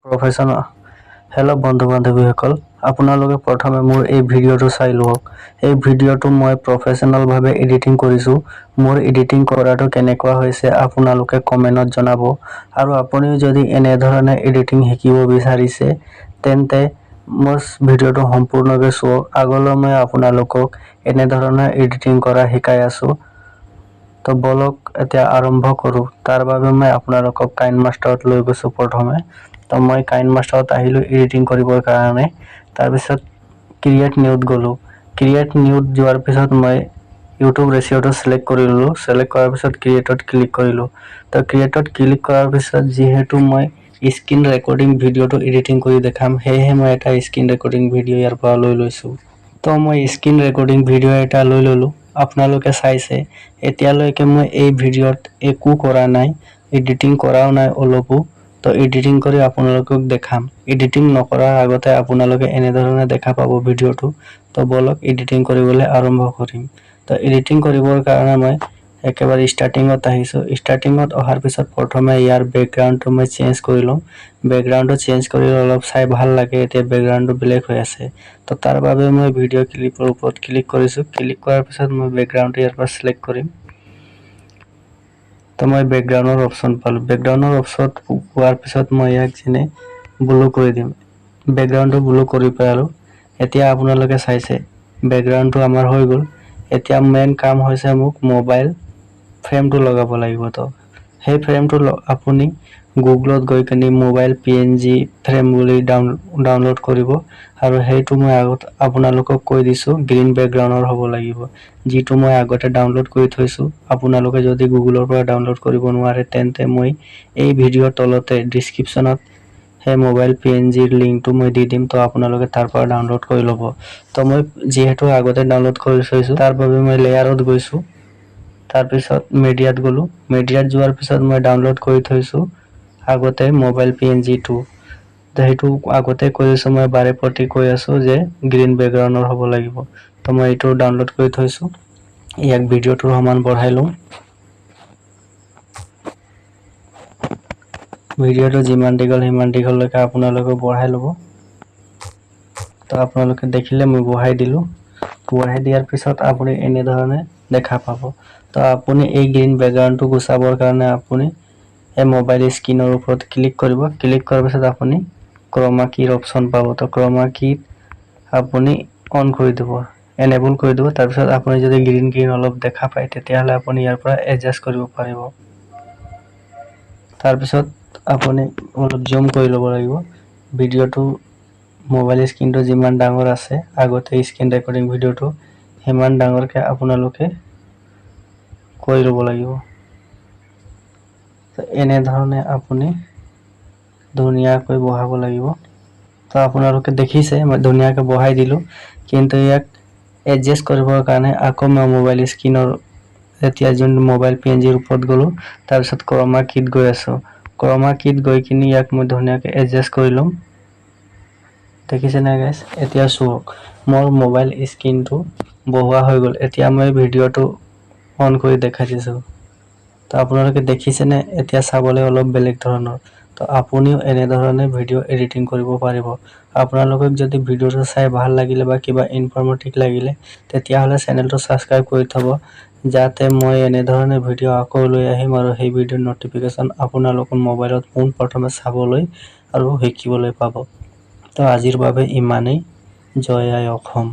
Professional hello' বন্ধু বান্ধৱীসকল, আপোনালোকে প্ৰথমে মোৰ এই ভিডিঅ'টো চাই লওক। এই ভিডিঅ'টো মই প্ৰফেশ্যনেলভাৱে এডিটিং কৰিছোঁ। মোৰ এডিটিং কৰাটো কেনেকুৱা হৈছে আপোনালোকে কমেণ্টত জনাব। আৰু আপুনিও যদি এনেধৰণে এডিটিং শিকিব বিচাৰিছে তেন্তে মোৰ ভিডিঅ'টো সম্পূৰ্ণকৈ চাওক। আগলৈ মই আপোনালোকক এনেধৰণে এডিটিং কৰা শিকাই আছোঁ। তো বলক এতিয়া আৰম্ভ কৰোঁ। তাৰ বাবে মই আপোনালোকক কাইনমাষ্টাৰত লৈ গৈছোঁ প্ৰথমে। তো মই কাইনমাষ্টাৰত আহিলোঁ এডিটিং কৰিবৰ কাৰণে। তাৰপিছত ক্ৰিয়েট নিউত গ'লোঁ। ক্ৰিয়েট নিউত যোৱাৰ পিছত মই ইউটিউব ৰেচিঅ'টো চিলেক্ট কৰি ল'লোঁ। চিলেক্ট কৰাৰ পিছত ক্ৰিয়েটত ক্লিক কৰিলোঁ। তো ক্ৰিয়েটত ক্লিক কৰাৰ পিছত যিহেতু মই স্ক্ৰীন ৰেকৰ্ডিং ভিডিঅ'টো এডিটিং কৰি দেখাম, সেয়েহে মই এটা স্ক্ৰীন ৰেকৰ্ডিং ভিডিঅ' ইয়াৰ পৰা লৈ লৈছোঁ। তো মই স্ক্ৰীন ৰেকৰ্ডিং ভিডিঅ' এটা লৈ ল'লোঁ। আপোনালোকে চাইছে এতিয়ালৈকে মই এই ভিডিঅ'ত একো কৰা নাই, এডিটিং কৰাও নাই অলপো। তো এডিটিং কৰি আপোনালোকক দেখাম। এডিটিং নকৰাৰ আগতে আপোনালোকে এনেধৰণে দেখা পাব ভিডিঅ'টো। তো বলক এডিটিং কৰিবলৈ আৰম্ভ কৰিম। তো এডিটিং কৰিবৰ কাৰণে মই একেবাৰে ষ্টাৰ্টিঙত আহিছোঁ। ষ্টাৰ্টিঙত অহাৰ পিছত প্ৰথমে ইয়াৰ বেকগ্ৰাউণ্ডটো মই চেঞ্জ কৰি ল'ম। বেকগ্ৰাউণ্ডটো চেঞ্জ কৰি অলপ চাই ভাল লাগে। এতিয়া বেকগ্ৰাউণ্ডটো বেলেগ হৈ আছে। তো তাৰ বাবে মই ভিডিঅ' ক্লিপৰ ওপৰত ক্লিক কৰিছোঁ। ক্লিক কৰাৰ পিছত মই বেকগ্ৰাউণ্ডটো ইয়াৰ পৰা চিলেক্ট কৰিম। তো মই বেকগ্ৰাউণ্ডৰ অপশ্যন পালোঁ। বেকগ্ৰাউণ্ডৰ অপশ্যন পোৱাৰ পিছত মই ইয়াক যেনে ব্লু কৰি দিম। বেকগ্ৰাউণ্ডটো ব্লু কৰি পেলালোঁ। এতিয়া আপোনালোকে চাইছে বেকগ্ৰাউণ্ডটো আমাৰ হৈ গ'ল। এতিয়া মেইন কাম হৈছে মোক মোবাইল ফ্ৰেমটো লগাব লাগিব। তো সেই ফ্ৰেমটো আপুনি গুগলত গৈ কিনে মোবাইল PNG ফ্ৰেম বুলি ডাউনলোড কৰিব। আৰু সেইটো মই আগত আপোনালোকক কৈ দিছোঁ গ্ৰীণ বেকগ্ৰাউণ্ডৰ হ'ব লাগিব, যিটো মই আগতে ডাউনলোড কৰি থৈছোঁ। আপোনালোকে যদি গুগলৰ পৰা ডাউনলোড কৰিব নোৱাৰে তেন্তে মই এই ভিডিঅ'ৰ তলতে ডিছক্ৰিপশ্যনত সেই মোবাইল PNGৰ লিংকটো মই দি দিম। তো আপোনালোকে তাৰ পৰা ডাউনলোড কৰি ল'ব। তো মই যিহেতু আগতে ডাউনলোড কৰি থৈছোঁ তাৰ বাবে মই লেয়াৰত গৈছোঁ। তাৰপিছত মিডিয়াত গ'লোঁ। মিডিয়াত যোৱাৰ পিছত মই ডাউনলোড কৰি থৈছোঁ আগতে মোবাইল PNG2। তো সেইটো আগতে কৈ আছোঁ, মই বাৰে প্ৰতি কৈ আছোঁ যে গ্ৰীণ বেকগ্ৰাউণ্ডৰ হ'ব লাগিব। তো মই এইটো ডাউনলোড কৰি থৈছোঁ। ইয়াক ভিডিঅ'টোৰ সমান বঢ়াই লওঁ। ভিডিঅ'টো যিমান দীঘল সিমান দীঘললৈকে আপোনালোকে বঢ়াই ল'ব। তো আপোনালোকে দেখিলে মই বঢ়াই দিলোঁ। বঢ়াই দিয়াৰ পিছত আপুনি এনেধৰণে দেখা পাব। তো আপুনি এই গ্ৰীণ বেকগ্ৰাউণ্ডটো গুচাবৰ কাৰণে আপুনি এই মোবাইল স্ক্ৰীনৰ ওপৰত ক্লিক কৰিব। ক্লিক কৰাৰ পিছত আপুনি ক্ৰমা কীৰ অপশ্যন পাব। তো ক্ৰমা কীত আপুনি অন কৰি দিব, এনেবল কৰি দিব। তাৰপিছত আপুনি যদি গ্ৰীণ অলপ দেখা পায় তেতিয়াহ'লে আপুনি ইয়াৰ পৰা এডজাষ্ট কৰিব পাৰিব। তাৰপিছত আপুনি অলপ জুম কৰি ল'ব লাগিব। ভিডিঅ'টো মোবাইল স্ক্ৰীনটো যিমান ডাঙৰ আছে আগতে স্ক্ৰীন ৰেকৰ্ডিং ভিডিঅ'টো সিমান ডাঙৰকৈ আপোনালোকে কৰি ল'ব লাগিব। এনেধৰণে আপুনি ধুনীয়াকৈ বহাব লাগিব। তো আপোনালোকে দেখিছে মই ধুনীয়াকৈ বহাই দিলোঁ। কিন্তু ইয়াক এডজাষ্ট কৰিবৰ কাৰণে আকৌ মই মোবাইল স্ক্ৰীনৰ এতিয়া যোনটো মোবাইল PNGৰ ওপৰত গ'লোঁ, তাৰপিছত ক্ৰমা কীত গৈ আছোঁ। ক্ৰমা কীত গৈ কিনি ইয়াক মই ধুনীয়াকৈ এডজাষ্ট কৰি ল'ম। দেখিছেনে গাইছ? এতিয়া চাওক মোৰ মোবাইল স্ক্ৰীনটো বহোৱা হৈ গ'ল। এতিয়া মই ভিডিঅ'টো অন কৰি দেখাই দিছোঁ। তো আপোনালোকে দেখিছেনে? এতিয়া চাবলৈ অলপ বেলেগ ধৰণৰ। তো আপুনিও এনেধৰণে ভিডিঅ' এডিটিং কৰিব পাৰিব। আপোনালোকক যদি ভিডিঅ'টো চাই ভাল লাগিলে বা কিবা ইনফৰ্মেটিভ লাগিলে তেতিয়াহ'লে চেনেলটো ছাবস্ক্ৰাইব কৰি থ'ব, যাতে মই এনেধৰণে ভিডিঅ' আকৌ লৈ আহিম আৰু সেই ভিডিঅ'ৰ ন'টিফিকেশ্যন আপোনালোকৰ মোবাইলত পোনপ্ৰথমে চাবলৈ আৰু শিকিবলৈ পাব। তো আজিৰ বাবে ইমানেই। জয় আই অসম।